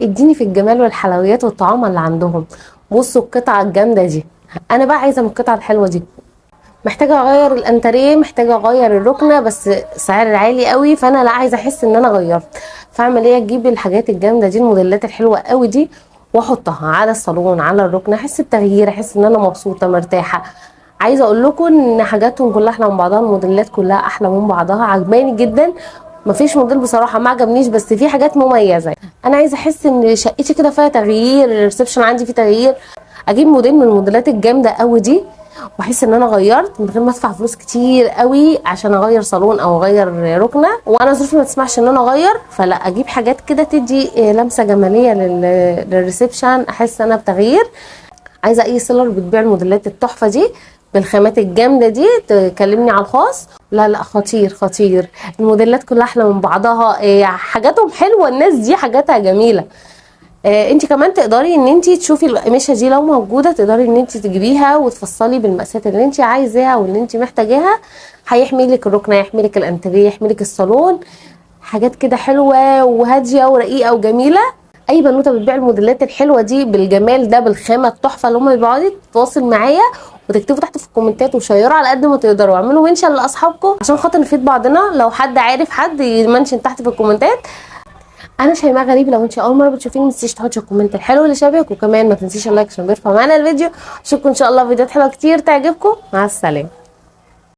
اديني في الجمال والحلويات والطعام اللي عندهم. بصوا القطعه الجامده دي، انا بقى عايزه من القطعه الحلوه دي. محتاجه اغير الانتريه، محتاجه اغير الركنه، بس سعر عالي قوي، فانا لا عايزه احس ان انا غيرت. فاعمل ايه؟ اجيب الحاجات الجامده دي، الموديلات الحلوه قوي دي، واحطها على الصالون على الركنه، احس بتغيير، احس ان انا مبسوطه مرتاحه. عايزه اقول لكم ان حاجاتهم كلها احلى من بعضها، الموديلات كلها احلى من بعضها، عجباني جدا. مفيش موديل بصراحه ما عجبنيش، بس في حاجات مميزه. انا عايزه احس ان شقتي كده فيها تغيير، الريسبشن عندي فيه تغيير. اجيب موديل من الموديلات الجامده قوي دي، واحس ان انا غيرت من غير ما ادفع فلوس كتير قوي عشان اغير صالون او اغير ركنه، وانا ظروفي ما تسمحش ان انا اغير. فلا، اجيب حاجات كده تدي لمسه جماليه للريسبشن، احس انا بتغيير. عايزه اي سيلر بتبيع الموديلات التحفه دي بالخامات الجامده دي تكلمني على الخاص. لا لا، خطير خطير، الموديلات كلها احلى من بعضها، حاجاتهم حلوه، الناس دي حاجاتها جميله. انت كمان تقدري ان انت تشوفي القماشه دي لو موجوده، تقدري ان انت تجيبيها وتفصلي بالمقاسات اللي انت عايزاها واللي انت محتاجاها. هيحمي لك الركنه، يحمي لك الانتريه، يحمي لك الصالون. حاجات كده حلوه وهاديه ورقيقه وجميله. اي بنوته بتبيع الموديلات الحلوه دي بالجمال ده بالخامه التحفه اللي هم بيبيعوها دي، تتواصل معايا وتكتبوا تحت في الكومنتات وشيروا على قد ما تقدروا، واعملوا منشن لاصحابكم عشان خاطر نفيد بعضنا. لو حد عارف حد يمنشن تحت في الكومنتات. انا شيماء غريب، لو انت اول مره بتشوفيني ما تنسيش تحطي الكومنت الحلو اللي شبهك، وكمان ما تنسيش اللايك عشان بيرفع معانا الفيديو. اشوفكم ان شاء الله فيديوهات حلوه كتير تعجبكم. مع السلامه.